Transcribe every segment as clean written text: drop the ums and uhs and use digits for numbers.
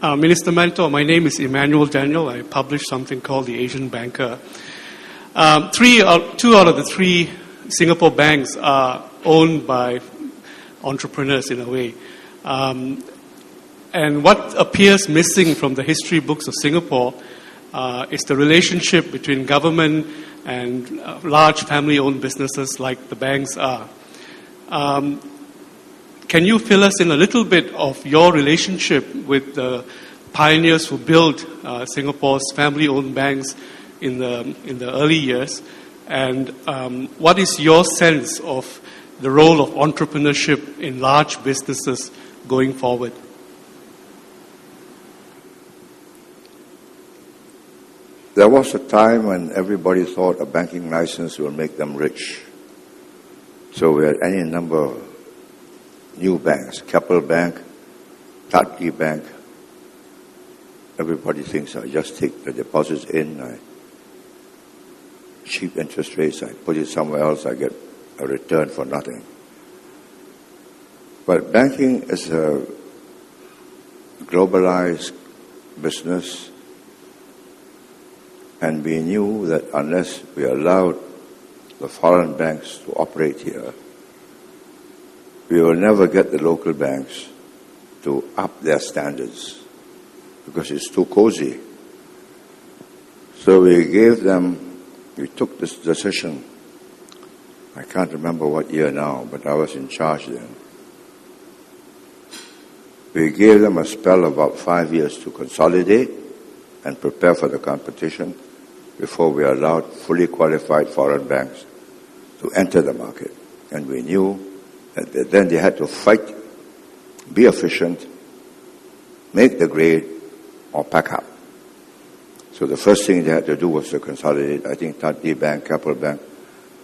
Minister Mentor, my name is Emmanuel Daniel. I publish something called The Asian Banker. Two out of the three Singapore banks are owned by entrepreneurs in a way. And what appears missing from the history books of Singapore is the relationship between government and large family-owned businesses like the banks are. Can you fill us in a little bit of your relationship with the pioneers who built Singapore's family-owned banks in the early years? And what is your sense of the role of entrepreneurship in large businesses going forward? There was a time when everybody thought a banking license will make them rich. So we had any number of new banks, Keppel Bank, Tat Kee Bank. Everybody thinks I just take the deposits in, cheap interest rates, I put it somewhere else, I get a return for nothing. But banking is a globalized business, and we knew that unless we allowed the foreign banks to operate here, we will never get the local banks to up their standards because it's too cozy. So we took this decision. I can't remember what year now, but I was in charge then. We gave them a spell of about 5 years to consolidate and prepare for the competition before we allowed fully qualified foreign banks to enter the market. And we knew that then they had to fight, be efficient, make the grade, or pack up. So the first thing they had to do was to consolidate. I think Tat Kee Bank, Keppel Bank,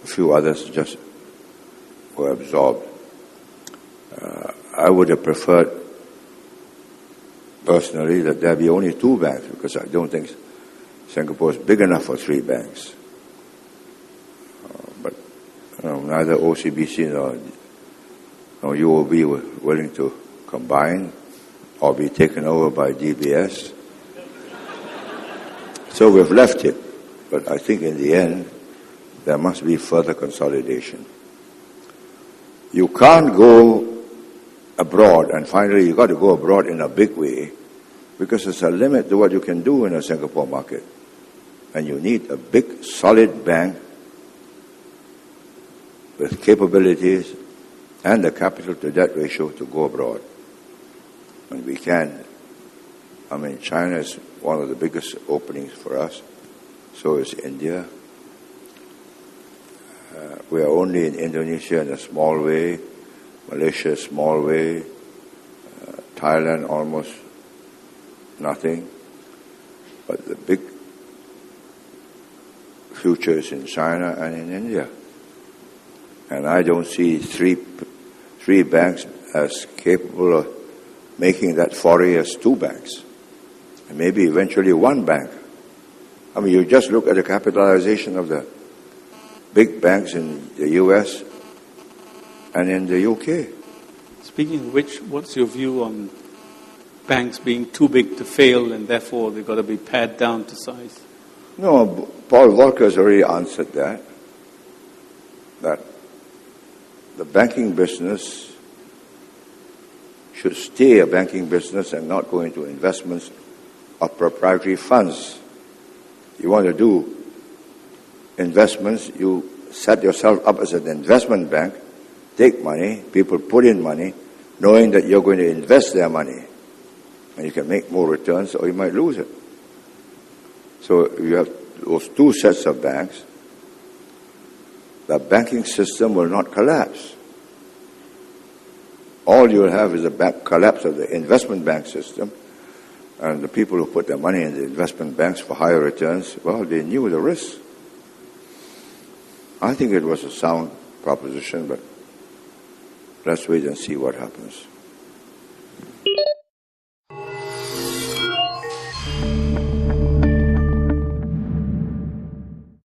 a few others just were absorbed. I would have preferred, personally, that there be only 2 banks, because I don't think Singapore is big enough for 3 banks. But neither OCBC nor UOB were willing to combine or be taken over by DBS. So we've left it. But I think in the end, there must be further consolidation. You can't go abroad, and finally you've got to go abroad in a big way, because there's a limit to what you can do in a Singapore market. And you need a big, solid bank with capabilities and the capital to debt ratio to go abroad. And we can. China is one of the biggest openings for us. So is India. We are only in Indonesia in a small way, Malaysia a small way, Thailand almost nothing. But the big future is in China and in India. And I don't see three banks as capable of making that foray as 2 banks. And maybe eventually 1 bank. You just look at the capitalization of the big banks in the US and in the UK. Speaking of which, what's your view on banks being too big to fail and therefore they've got to be pared down to size? No, Paul Volcker has already answered that the banking business should stay a banking business and not go into investments of proprietary funds. You want to do investments, you set yourself up as an investment bank, take money, people put in money, knowing that you're going to invest their money. And you can make more returns or you might lose it. So you have those 2 sets of banks. The banking system will not collapse. All you'll have is a collapse of the investment bank system. And the people who put their money in the investment banks for higher returns, well, they knew the risk. I think it was a sound proposition, but let's wait and see what happens.